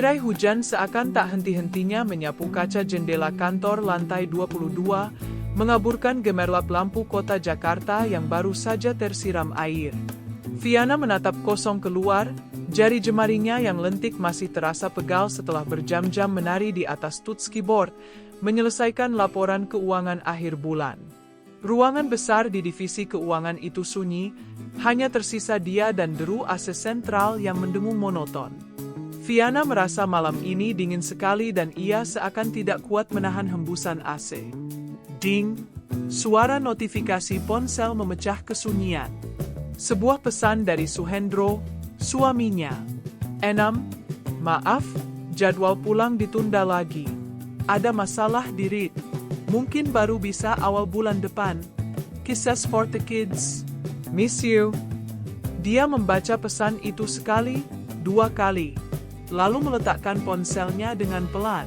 Tirai hujan seakan tak henti-hentinya menyapu kaca jendela kantor lantai 22, mengaburkan gemerlap lampu kota Jakarta yang baru saja tersiram air. Viana menatap kosong keluar, jari jemarinya yang lentik masih terasa pegal setelah berjam-jam menari di atas touch keyboard, menyelesaikan laporan keuangan akhir bulan. Ruangan besar di divisi keuangan itu sunyi, hanya tersisa dia dan deru AC sentral yang mendengung monoton. Viana merasa malam ini dingin sekali dan ia seakan tidak kuat menahan hembusan AC. Ding! Suara notifikasi ponsel memecah kesunyian. Sebuah pesan dari Suhendro, suaminya. 6. Maaf, jadwal pulang ditunda lagi. Ada masalah di RIT. Mungkin baru bisa awal bulan depan. Kisses for the kids. Miss you. Dia membaca pesan itu sekali, 2 kali. Lalu meletakkan ponselnya dengan pelan.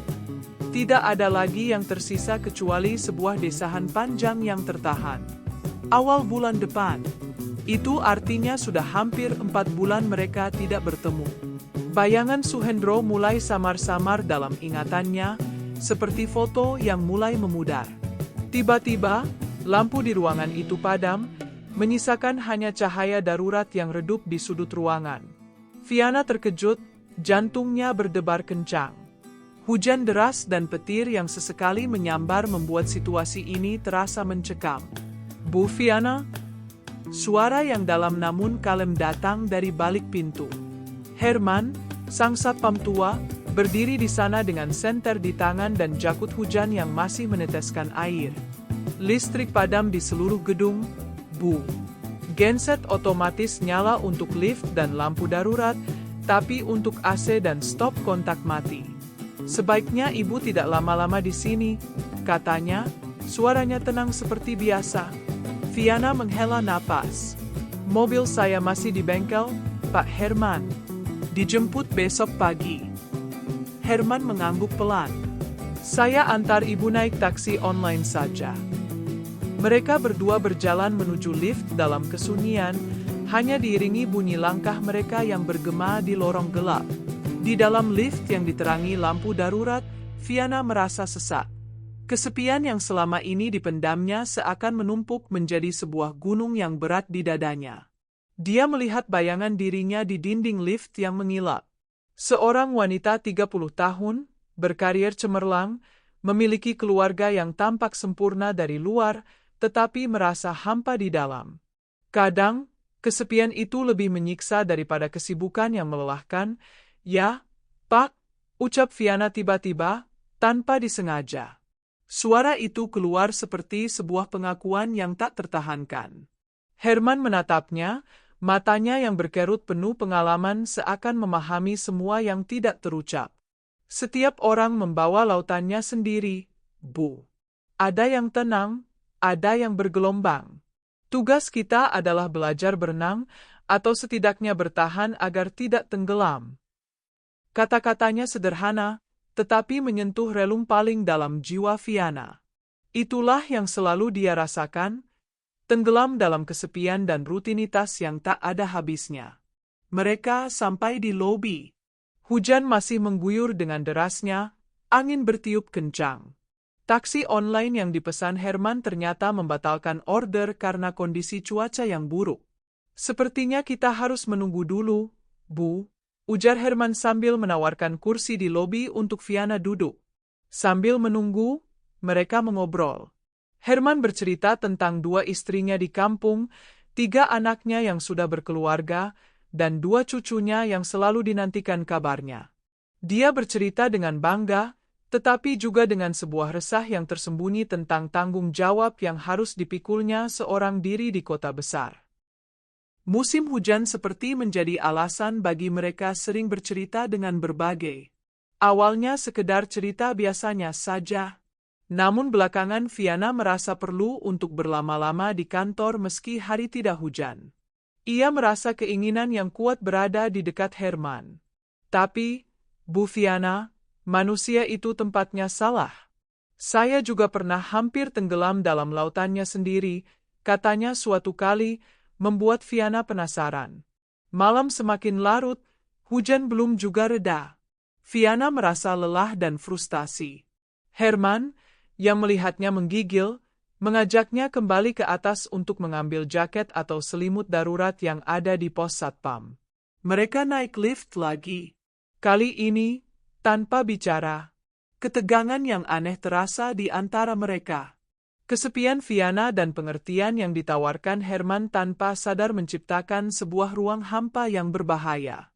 Tidak ada lagi yang tersisa kecuali sebuah desahan panjang yang tertahan. Awal bulan depan. Itu artinya sudah hampir 4 bulan mereka tidak bertemu. Bayangan Suhendro mulai samar-samar dalam ingatannya, seperti foto yang mulai memudar. Tiba-tiba, lampu di ruangan itu padam, menyisakan hanya cahaya darurat yang redup di sudut ruangan. Viana terkejut, jantungnya berdebar kencang. Hujan deras dan petir yang sesekali menyambar membuat situasi ini terasa mencekam. Bu Viana? Suara yang dalam namun kalem datang dari balik pintu. Herman, sang satpam tua, berdiri di sana dengan senter di tangan dan jakut hujan yang masih meneteskan air. Listrik padam di seluruh gedung, Bu. Genset otomatis nyala untuk lift dan lampu darurat, tapi untuk AC dan stop kontak mati. Sebaiknya ibu tidak lama-lama di sini, katanya, suaranya tenang seperti biasa. Viana menghela napas. Mobil saya masih di bengkel, Pak Herman. Dijemput besok pagi. Herman mengangguk pelan. Saya antar ibu naik taksi online saja. Mereka berdua berjalan menuju lift dalam kesunyian, hanya diiringi bunyi langkah mereka yang bergema di lorong gelap. Di dalam lift yang diterangi lampu darurat, Viana merasa sesak. Kesepian yang selama ini dipendamnya seakan menumpuk menjadi sebuah gunung yang berat di dadanya. Dia melihat bayangan dirinya di dinding lift yang mengilap. Seorang wanita 30 tahun, berkarier cemerlang, memiliki keluarga yang tampak sempurna dari luar, tetapi merasa hampa di dalam. Kadang, kesepian itu lebih menyiksa daripada kesibukan yang melelahkan. Ya, Pak, ucap Viana tiba-tiba, tanpa disengaja. Suara itu keluar seperti sebuah pengakuan yang tak tertahankan. Herman menatapnya, matanya yang berkerut penuh pengalaman seakan memahami semua yang tidak terucap. Setiap orang membawa lautannya sendiri, Bu. Ada yang tenang, ada yang bergelombang. Tugas kita adalah belajar berenang, atau setidaknya bertahan agar tidak tenggelam. Kata-katanya sederhana, tetapi menyentuh relung paling dalam jiwa Viana. Itulah yang selalu dia rasakan, tenggelam dalam kesepian dan rutinitas yang tak ada habisnya. Mereka sampai di lobi. Hujan masih mengguyur dengan derasnya, angin bertiup kencang. Taksi online yang dipesan Herman ternyata membatalkan order karena kondisi cuaca yang buruk. Sepertinya kita harus menunggu dulu, Bu, ujar Herman sambil menawarkan kursi di lobi untuk Viana duduk. Sambil menunggu, mereka mengobrol. Herman bercerita tentang 2 istrinya di kampung, 3 anaknya yang sudah berkeluarga, dan 2 cucunya yang selalu dinantikan kabarnya. Dia bercerita dengan bangga, tetapi juga dengan sebuah resah yang tersembunyi tentang tanggung jawab yang harus dipikulnya seorang diri di kota besar. Musim hujan seperti menjadi alasan bagi mereka sering bercerita dengan berbagai. Awalnya sekedar cerita biasanya saja. Namun belakangan Viana merasa perlu untuk berlama-lama di kantor meski hari tidak hujan. Ia merasa keinginan yang kuat berada di dekat Herman. Tapi, Bu Viana, manusia itu tempatnya salah. Saya juga pernah hampir tenggelam dalam lautannya sendiri, katanya suatu kali, membuat Viana penasaran. Malam semakin larut, hujan belum juga reda. Viana merasa lelah dan frustasi. Herman, yang melihatnya menggigil, mengajaknya kembali ke atas untuk mengambil jaket atau selimut darurat yang ada di pos satpam. Mereka naik lift lagi. Kali ini, tanpa bicara. Ketegangan yang aneh terasa di antara mereka. Kesepian Viana dan pengertian yang ditawarkan Herman tanpa sadar menciptakan sebuah ruang hampa yang berbahaya.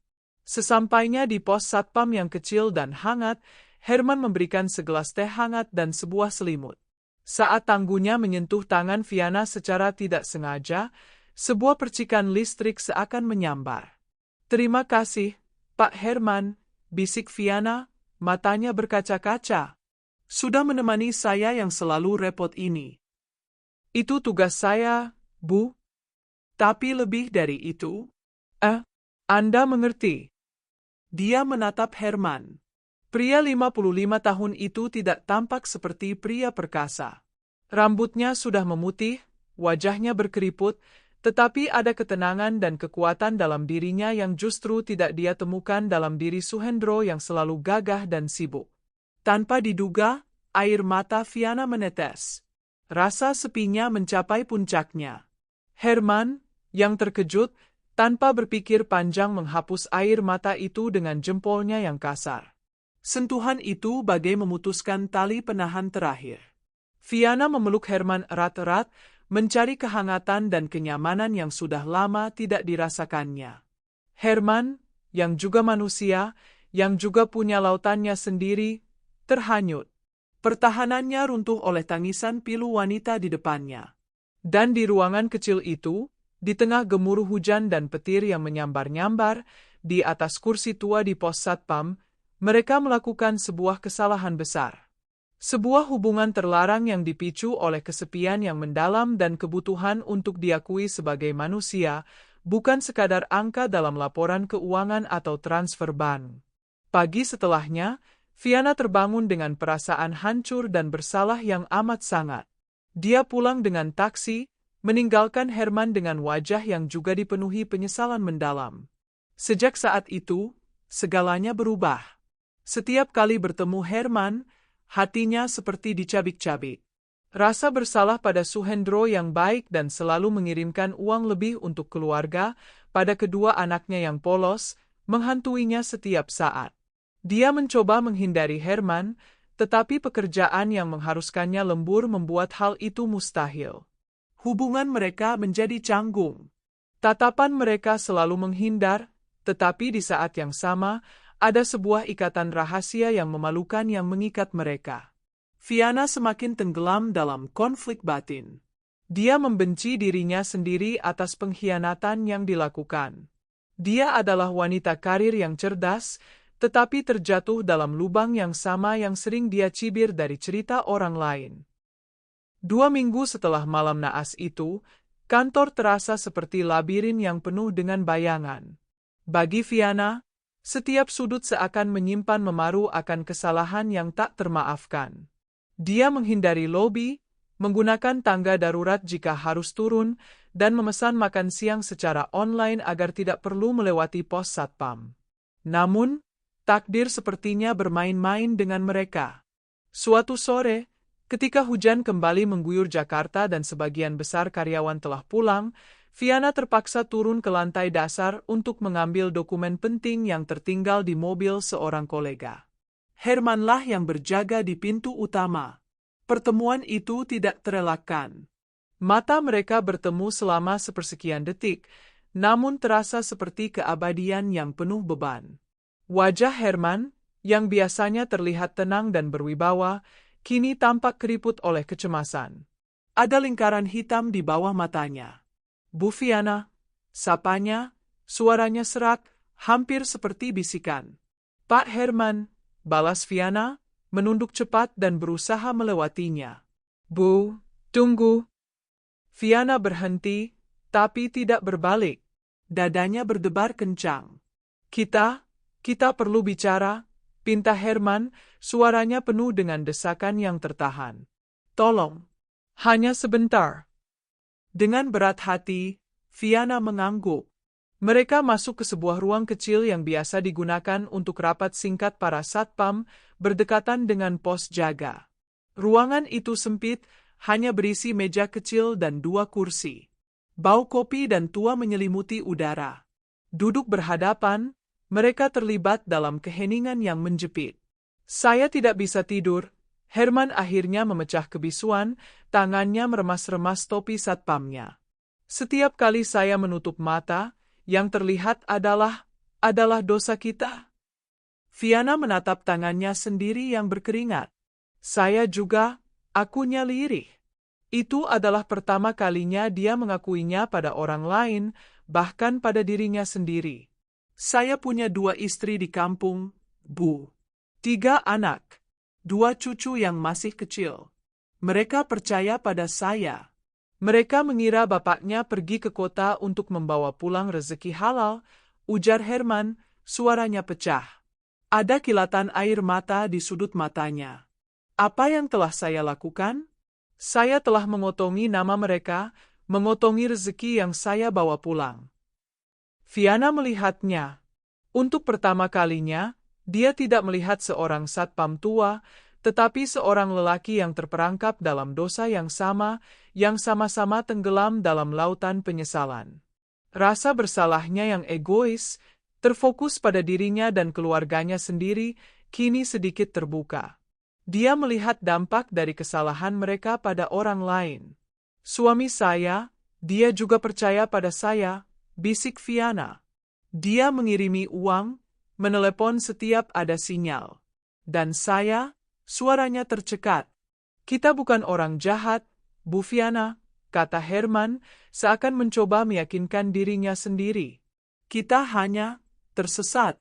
Sesampainya di pos satpam yang kecil dan hangat, Herman memberikan segelas teh hangat dan sebuah selimut. Saat tanggunya menyentuh tangan Viana secara tidak sengaja, sebuah percikan listrik seakan menyambar. "Terima kasih, Pak Herman," bisik Viana, matanya berkaca-kaca. "Sudah menemani saya yang selalu repot ini." "Itu tugas saya, Bu. Tapi lebih dari itu." Anda mengerti." Dia menatap Herman. Pria 55 tahun itu tidak tampak seperti pria perkasa. Rambutnya sudah memutih, wajahnya berkeriput, tetapi ada ketenangan dan kekuatan dalam dirinya yang justru tidak dia temukan dalam diri Suhendro yang selalu gagah dan sibuk. Tanpa diduga, air mata Viana menetes. Rasa sepinya mencapai puncaknya. Herman, yang terkejut, tanpa berpikir panjang menghapus air mata itu dengan jempolnya yang kasar. Sentuhan itu bagai memutuskan tali penahan terakhir. Viana memeluk Herman erat-erat, mencari kehangatan dan kenyamanan yang sudah lama tidak dirasakannya. Herman, yang juga manusia, yang juga punya lautannya sendiri, terhanyut. Pertahanannya runtuh oleh tangisan pilu wanita di depannya. Dan di ruangan kecil itu, di tengah gemuruh hujan dan petir yang menyambar-nyambar, di atas kursi tua di pos satpam, mereka melakukan sebuah kesalahan besar. Sebuah hubungan terlarang yang dipicu oleh kesepian yang mendalam dan kebutuhan untuk diakui sebagai manusia, bukan sekadar angka dalam laporan keuangan atau transfer bank. Pagi setelahnya, Viana terbangun dengan perasaan hancur dan bersalah yang amat sangat. Dia pulang dengan taksi, meninggalkan Herman dengan wajah yang juga dipenuhi penyesalan mendalam. Sejak saat itu, segalanya berubah. Setiap kali bertemu Herman, hatinya seperti dicabik-cabik. Rasa bersalah pada Suhendro yang baik dan selalu mengirimkan uang lebih untuk keluarga, pada kedua anaknya yang polos, menghantuinya setiap saat. Dia mencoba menghindari Herman, tetapi pekerjaan yang mengharuskannya lembur membuat hal itu mustahil. Hubungan mereka menjadi canggung. Tatapan mereka selalu menghindar, tetapi di saat yang sama, ada sebuah ikatan rahasia yang memalukan yang mengikat mereka. Viana semakin tenggelam dalam konflik batin. Dia membenci dirinya sendiri atas pengkhianatan yang dilakukan. Dia adalah wanita karir yang cerdas, tetapi terjatuh dalam lubang yang sama yang sering dia cibir dari cerita orang lain. 2 minggu setelah malam naas itu, kantor terasa seperti labirin yang penuh dengan bayangan. Bagi Viana, setiap sudut seakan menyimpan memaru akan kesalahan yang tak termaafkan. Dia menghindari lobi, menggunakan tangga darurat jika harus turun, dan memesan makan siang secara online agar tidak perlu melewati pos satpam. Namun, takdir sepertinya bermain-main dengan mereka. Suatu sore, ketika hujan kembali mengguyur Jakarta dan sebagian besar karyawan telah pulang, Viana terpaksa turun ke lantai dasar untuk mengambil dokumen penting yang tertinggal di mobil seorang kolega. Hermanlah yang berjaga di pintu utama. Pertemuan itu tidak terelakkan. Mata mereka bertemu selama sepersekian detik, namun terasa seperti keabadian yang penuh beban. Wajah Herman, yang biasanya terlihat tenang dan berwibawa, kini tampak keriput oleh kecemasan. Ada lingkaran hitam di bawah matanya. "Bu Viana," sapanya, suaranya serak, hampir seperti bisikan. "Pak Herman," balas Viana, menunduk cepat dan berusaha melewatinya. "Bu, tunggu." Viana berhenti, tapi tidak berbalik. Dadanya berdebar kencang. Kita perlu bicara," pinta Herman, suaranya penuh dengan desakan yang tertahan. "Tolong, hanya sebentar." Dengan berat hati, Viana mengangguk. Mereka masuk ke sebuah ruang kecil yang biasa digunakan untuk rapat singkat para satpam, berdekatan dengan pos jaga. Ruangan itu sempit, hanya berisi meja kecil dan 2 kursi. Bau kopi dan tua menyelimuti udara. Duduk berhadapan, mereka terlibat dalam keheningan yang menjepit. Saya tidak bisa tidur. Herman akhirnya memecah kebisuan, tangannya meremas-remas topi satpamnya. Setiap kali saya menutup mata, yang terlihat adalah dosa kita. Fiana menatap tangannya sendiri yang berkeringat. Saya juga, akunya lirih. Itu adalah pertama kalinya dia mengakuinya pada orang lain, bahkan pada dirinya sendiri. Saya punya 2 istri di kampung, Bu. 3 anak. 2 cucu yang masih kecil. Mereka percaya pada saya. Mereka mengira bapaknya pergi ke kota untuk membawa pulang rezeki halal, ujar Herman, suaranya pecah. Ada kilatan air mata di sudut matanya. Apa yang telah saya lakukan? Saya telah mengotongi nama mereka, mengotongi rezeki yang saya bawa pulang. Fiana melihatnya. Untuk pertama kalinya, dia tidak melihat seorang satpam tua, tetapi seorang lelaki yang terperangkap dalam dosa yang sama-sama tenggelam dalam lautan penyesalan. Rasa bersalahnya yang egois, terfokus pada dirinya dan keluarganya sendiri, kini sedikit terbuka. Dia melihat dampak dari kesalahan mereka pada orang lain. Suami saya, dia juga percaya pada saya, bisik Fiana. Dia mengirimi uang, menelepon setiap ada sinyal. Dan saya, suaranya tercekat. Kita bukan orang jahat, Bu Fiana, kata Herman, seakan mencoba meyakinkan dirinya sendiri. Kita hanya tersesat.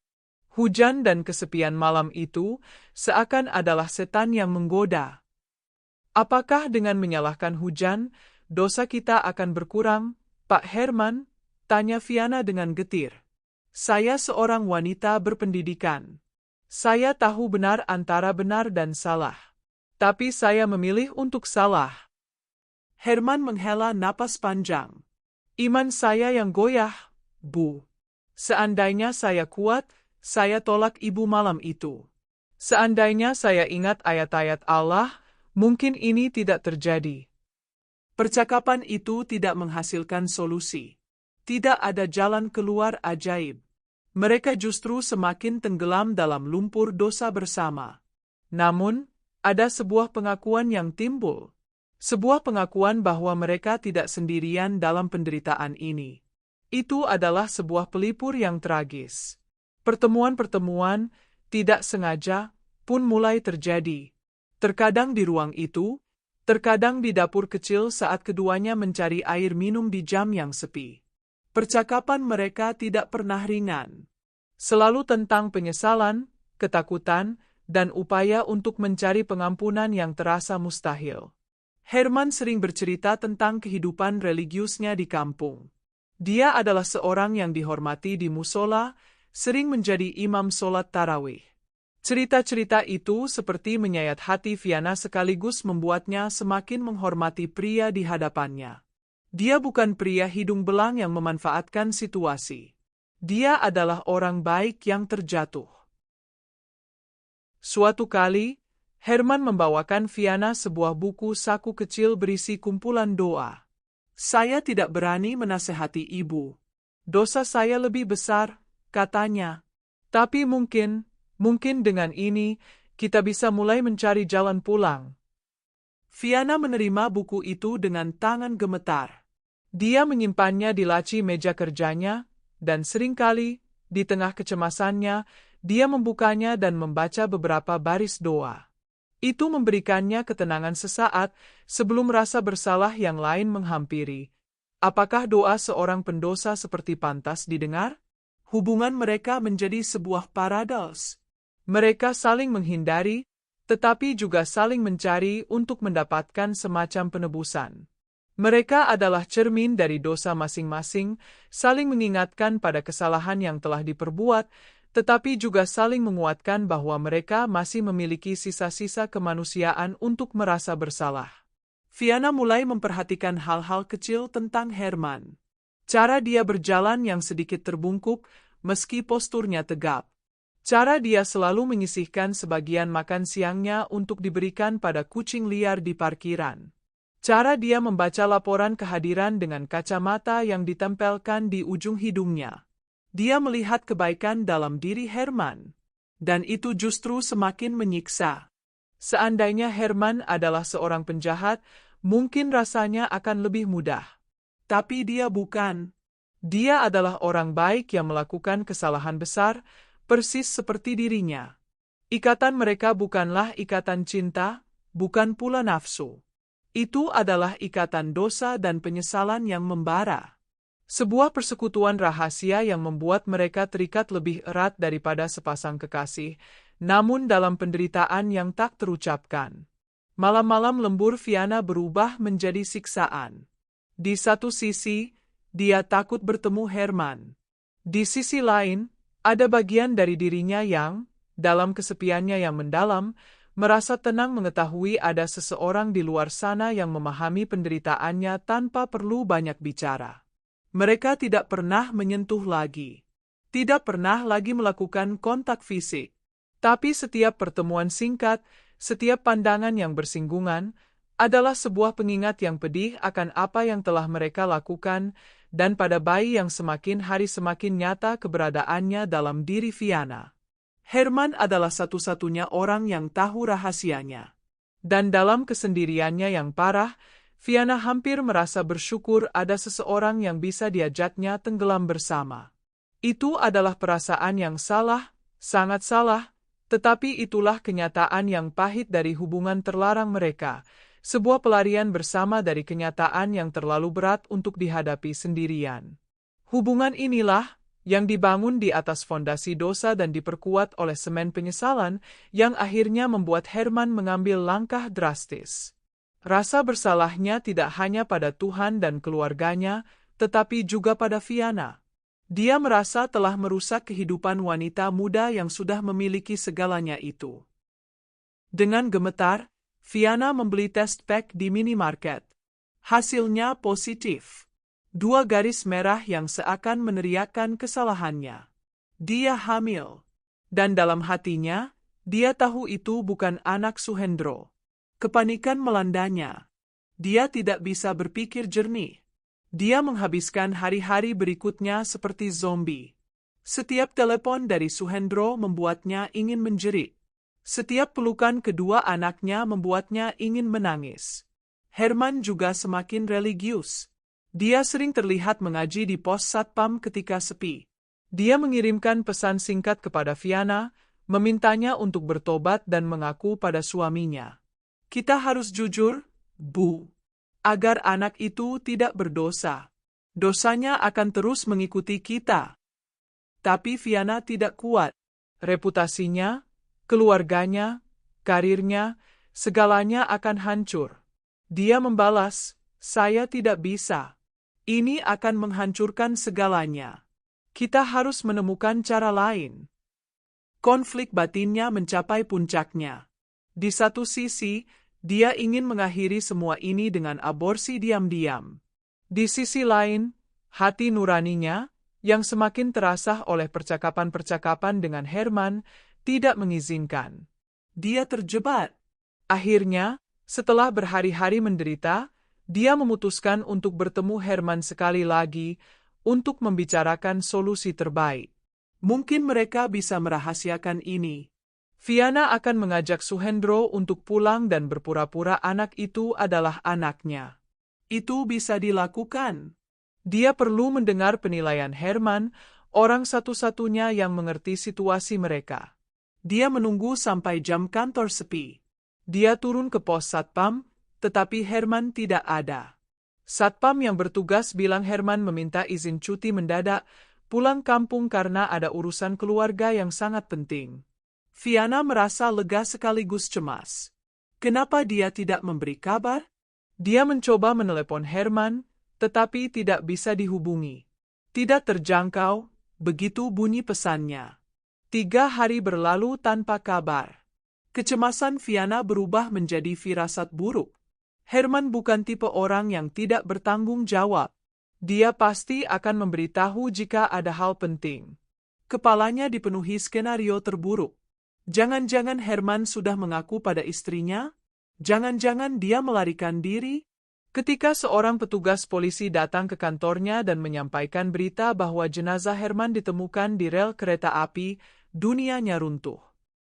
Hujan dan kesepian malam itu seakan adalah setan yang menggoda. Apakah dengan menyalahkan hujan, dosa kita akan berkurang, Pak Herman? Tanya Fiana dengan getir. Saya seorang wanita berpendidikan. Saya tahu benar antara benar dan salah. Tapi saya memilih untuk salah. Herman menghela napas panjang. Iman saya yang goyah, Bu. Seandainya saya kuat, saya tolak ibu malam itu. Seandainya saya ingat ayat-ayat Allah, mungkin ini tidak terjadi. Percakapan itu tidak menghasilkan solusi. Tidak ada jalan keluar ajaib. Mereka justru semakin tenggelam dalam lumpur dosa bersama. Namun, ada sebuah pengakuan yang timbul. Sebuah pengakuan bahwa mereka tidak sendirian dalam penderitaan ini. Itu adalah sebuah pelipur yang tragis. Pertemuan-pertemuan, tidak sengaja, pun mulai terjadi. Terkadang di ruang itu, terkadang di dapur kecil saat keduanya mencari air minum di jam yang sepi. Percakapan mereka tidak pernah ringan. Selalu tentang penyesalan, ketakutan, dan upaya untuk mencari pengampunan yang terasa mustahil. Herman sering bercerita tentang kehidupan religiusnya di kampung. Dia adalah seorang yang dihormati di musola, sering menjadi imam sholat tarawih. Cerita-cerita itu seperti menyayat hati Fiana sekaligus membuatnya semakin menghormati pria di hadapannya. Dia bukan pria hidung belang yang memanfaatkan situasi. Dia adalah orang baik yang terjatuh. Suatu kali, Herman membawakan Fiana sebuah buku saku kecil berisi kumpulan doa. Saya tidak berani menasehati ibu. Dosa saya lebih besar, katanya. Tapi mungkin dengan ini, kita bisa mulai mencari jalan pulang. Fiana menerima buku itu dengan tangan gemetar. Dia menyimpannya di laci meja kerjanya, dan seringkali, di tengah kecemasannya, dia membukanya dan membaca beberapa baris doa. Itu memberikannya ketenangan sesaat sebelum rasa bersalah yang lain menghampiri. Apakah doa seorang pendosa seperti pantas didengar? Hubungan mereka menjadi sebuah paradoks. Mereka saling menghindari, tetapi juga saling mencari untuk mendapatkan semacam penebusan. Mereka adalah cermin dari dosa masing-masing, saling mengingatkan pada kesalahan yang telah diperbuat, tetapi juga saling menguatkan bahwa mereka masih memiliki sisa-sisa kemanusiaan untuk merasa bersalah. Fiana mulai memperhatikan hal-hal kecil tentang Herman. Cara dia berjalan yang sedikit terbungkuk, meski posturnya tegap. Cara dia selalu menyisihkan sebagian makan siangnya untuk diberikan pada kucing liar di parkiran. Cara dia membaca laporan kehadiran dengan kacamata yang ditempelkan di ujung hidungnya. Dia melihat kebaikan dalam diri Herman. Dan itu justru semakin menyiksa. Seandainya Herman adalah seorang penjahat, mungkin rasanya akan lebih mudah. Tapi dia bukan. Dia adalah orang baik yang melakukan kesalahan besar, persis seperti dirinya. Ikatan mereka bukanlah ikatan cinta, bukan pula nafsu. Itu adalah ikatan dosa dan penyesalan yang membara. Sebuah persekutuan rahasia yang membuat mereka terikat lebih erat daripada sepasang kekasih, namun dalam penderitaan yang tak terucapkan. Malam-malam lembur Fiana berubah menjadi siksaan. Di satu sisi, dia takut bertemu Herman. Di sisi lain, ada bagian dari dirinya yang, dalam kesepiannya yang mendalam, merasa tenang mengetahui ada seseorang di luar sana yang memahami penderitaannya tanpa perlu banyak bicara. Mereka tidak pernah menyentuh lagi. Tidak pernah lagi melakukan kontak fisik. Tapi setiap pertemuan singkat, setiap pandangan yang bersinggungan, adalah sebuah pengingat yang pedih akan apa yang telah mereka lakukan, dan pada bayi yang semakin hari semakin nyata keberadaannya dalam diri Fiana. Herman adalah satu-satunya orang yang tahu rahasianya. Dan dalam kesendiriannya yang parah, Fiana hampir merasa bersyukur ada seseorang yang bisa diajaknya tenggelam bersama. Itu adalah perasaan yang salah, sangat salah, tetapi itulah kenyataan yang pahit dari hubungan terlarang mereka, sebuah pelarian bersama dari kenyataan yang terlalu berat untuk dihadapi sendirian. Hubungan inilah yang dibangun di atas fondasi dosa dan diperkuat oleh semen penyesalan yang akhirnya membuat Herman mengambil langkah drastis. Rasa bersalahnya tidak hanya pada Tuhan dan keluarganya, tetapi juga pada Fiana. Dia merasa telah merusak kehidupan wanita muda yang sudah memiliki segalanya itu. Dengan gemetar, Fiana membeli test pack di minimarket. Hasilnya positif. 2 garis merah yang seakan meneriakkan kesalahannya. Dia hamil. Dan dalam hatinya, dia tahu itu bukan anak Suhendro. Kepanikan melandanya. Dia tidak bisa berpikir jernih. Dia menghabiskan hari-hari berikutnya seperti zombie. Setiap telepon dari Suhendro membuatnya ingin menjerit. Setiap pelukan kedua anaknya membuatnya ingin menangis. Herman juga semakin religius. Dia sering terlihat mengaji di pos satpam ketika sepi. Dia mengirimkan pesan singkat kepada Fiana, memintanya untuk bertobat dan mengaku pada suaminya. Kita harus jujur, Bu, agar anak itu tidak berdosa. Dosanya akan terus mengikuti kita. Tapi Fiana tidak kuat. Reputasinya, keluarganya, karirnya, segalanya akan hancur. Dia membalas, saya tidak bisa. Ini akan menghancurkan segalanya. Kita harus menemukan cara lain. Konflik batinnya mencapai puncaknya. Di satu sisi, dia ingin mengakhiri semua ini dengan aborsi diam-diam. Di sisi lain, hati nuraninya, yang semakin terasah oleh percakapan-percakapan dengan Herman, tidak mengizinkan. Dia terjebak. Akhirnya, setelah berhari-hari menderita, dia memutuskan untuk bertemu Herman sekali lagi untuk membicarakan solusi terbaik. Mungkin mereka bisa merahasiakan ini. Fiana akan mengajak Suhendro untuk pulang dan berpura-pura anak itu adalah anaknya. Itu bisa dilakukan. Dia perlu mendengar penilaian Herman, orang satu-satunya yang mengerti situasi mereka. Dia menunggu sampai jam kantor sepi. Dia turun ke pos satpam, tetapi Herman tidak ada. Satpam yang bertugas bilang Herman meminta izin cuti mendadak, pulang kampung karena ada urusan keluarga yang sangat penting. Fiana merasa lega sekaligus cemas. Kenapa dia tidak memberi kabar? Dia mencoba menelepon Herman, tetapi tidak bisa dihubungi. Tidak terjangkau, begitu bunyi pesannya. 3 hari berlalu tanpa kabar. Kecemasan Fiana berubah menjadi firasat buruk. Herman bukan tipe orang yang tidak bertanggung jawab. Dia pasti akan memberitahu jika ada hal penting. Kepalanya dipenuhi skenario terburuk. Jangan-jangan Herman sudah mengaku pada istrinya? Jangan-jangan dia melarikan diri? Ketika seorang petugas polisi datang ke kantornya dan menyampaikan berita bahwa jenazah Herman ditemukan di rel kereta api, dunianya runtuh.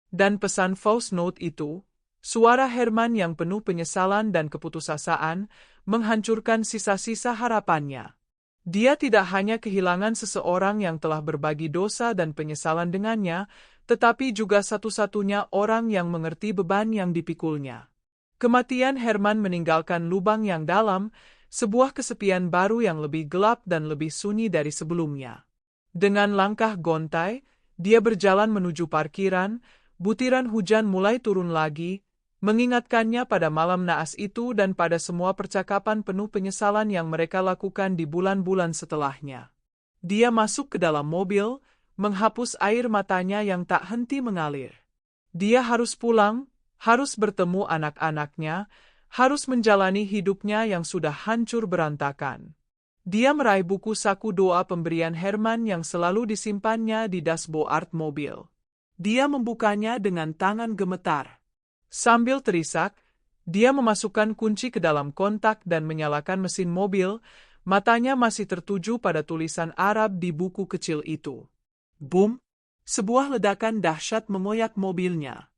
Dan pesan voice note itu, suara Herman yang penuh penyesalan dan keputusasaan, menghancurkan sisa-sisa harapannya. Dia tidak hanya kehilangan seseorang yang telah berbagi dosa dan penyesalan dengannya, tetapi juga satu-satunya orang yang mengerti beban yang dipikulnya. Kematian Herman meninggalkan lubang yang dalam, sebuah kesepian baru yang lebih gelap dan lebih sunyi dari sebelumnya. Dengan langkah gontai, dia berjalan menuju parkiran, butiran hujan mulai turun lagi, mengingatkannya pada malam naas itu dan pada semua percakapan penuh penyesalan yang mereka lakukan di bulan-bulan setelahnya. Dia masuk ke dalam mobil, menghapus air matanya yang tak henti mengalir. Dia harus pulang, harus bertemu anak-anaknya, harus menjalani hidupnya yang sudah hancur berantakan. Dia meraih buku saku doa pemberian Herman yang selalu disimpannya di dashboard mobil. Dia membukanya dengan tangan gemetar. Sambil terisak, dia memasukkan kunci ke dalam kontak dan menyalakan mesin mobil, matanya masih tertuju pada tulisan Arab di buku kecil itu. Boom! Sebuah ledakan dahsyat mengoyak mobilnya.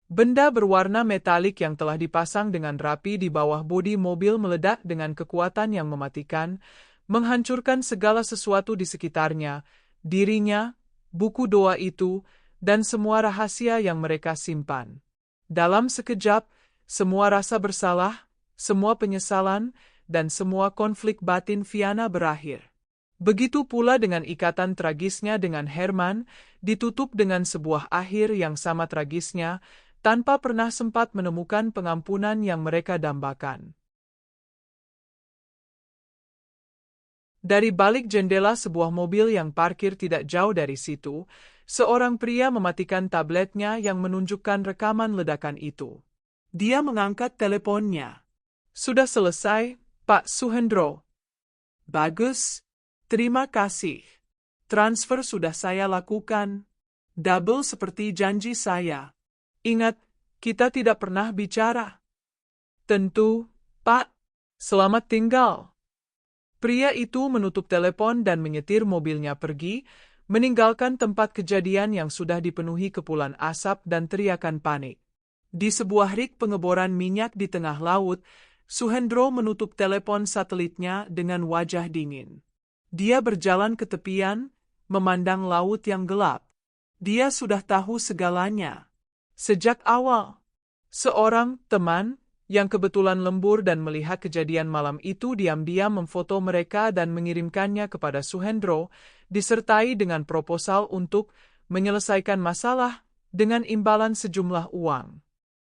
Benda berwarna metalik yang telah dipasang dengan rapi di bawah bodi mobil meledak dengan kekuatan yang mematikan, menghancurkan segala sesuatu di sekitarnya, dirinya, buku doa itu, dan semua rahasia yang mereka simpan. Dalam sekejap, semua rasa bersalah, semua penyesalan, dan semua konflik batin Fiana berakhir. Begitu pula dengan ikatan tragisnya dengan Herman, ditutup dengan sebuah akhir yang sama tragisnya, tanpa pernah sempat menemukan pengampunan yang mereka dambakan. Dari balik jendela sebuah mobil yang parkir tidak jauh dari situ, seorang pria mematikan tabletnya yang menunjukkan rekaman ledakan itu. Dia mengangkat teleponnya. Sudah selesai, Pak Suhendro. Bagus. Terima kasih. Transfer sudah saya lakukan. Double seperti janji saya. Ingat, kita tidak pernah bicara. Tentu, Pak. Selamat tinggal. Pria itu menutup telepon dan menyetir mobilnya pergi, meninggalkan tempat kejadian yang sudah dipenuhi kepulan asap dan teriakan panik. Di sebuah rig pengeboran minyak di tengah laut, Suhendro menutup telepon satelitnya dengan wajah dingin. Dia berjalan ke tepian, memandang laut yang gelap. Dia sudah tahu segalanya. Sejak awal, seorang teman yang kebetulan lembur dan melihat kejadian malam itu diam-diam memfoto mereka dan mengirimkannya kepada Suhendro, disertai dengan proposal untuk menyelesaikan masalah dengan imbalan sejumlah uang.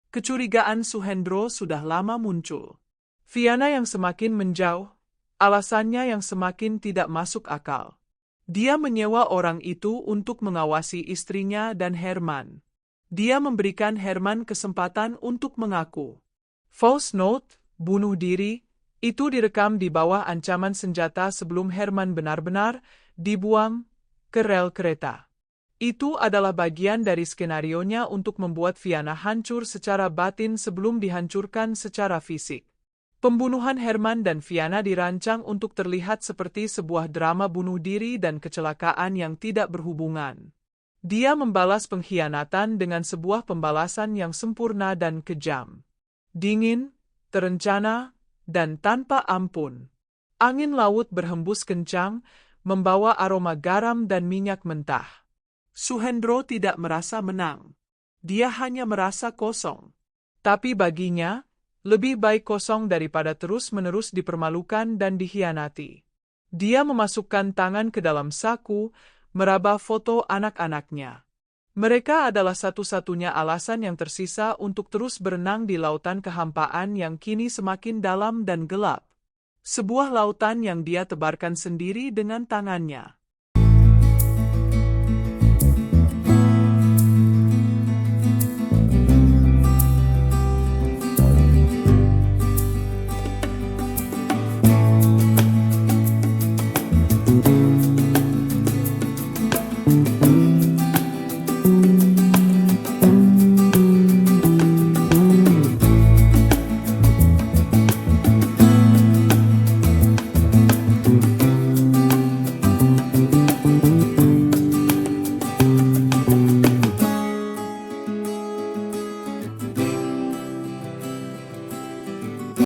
Kecurigaan Suhendro sudah lama muncul. Fiana yang semakin menjauh, alasannya yang semakin tidak masuk akal. Dia menyewa orang itu untuk mengawasi istrinya dan Herman. Dia memberikan Herman kesempatan untuk mengaku. False note, bunuh diri, itu direkam di bawah ancaman senjata sebelum Herman benar-benar dibuang ke rel kereta. Itu adalah bagian dari skenarionya untuk membuat Fiana hancur secara batin sebelum dihancurkan secara fisik. Pembunuhan Herman dan Fiana dirancang untuk terlihat seperti sebuah drama bunuh diri dan kecelakaan yang tidak berhubungan. Dia membalas pengkhianatan dengan sebuah pembalasan yang sempurna dan kejam. Dingin, terencana, dan tanpa ampun. Angin laut berhembus kencang, membawa aroma garam dan minyak mentah. Suhendro tidak merasa menang. Dia hanya merasa kosong. Tapi baginya, lebih baik kosong daripada terus-menerus dipermalukan dan dikhianati. Dia memasukkan tangan ke dalam saku, meraba foto anak-anaknya. Mereka adalah satu-satunya alasan yang tersisa untuk terus berenang di lautan kehampaan yang kini semakin dalam dan gelap. Sebuah lautan yang dia tebarkan sendiri dengan tangannya.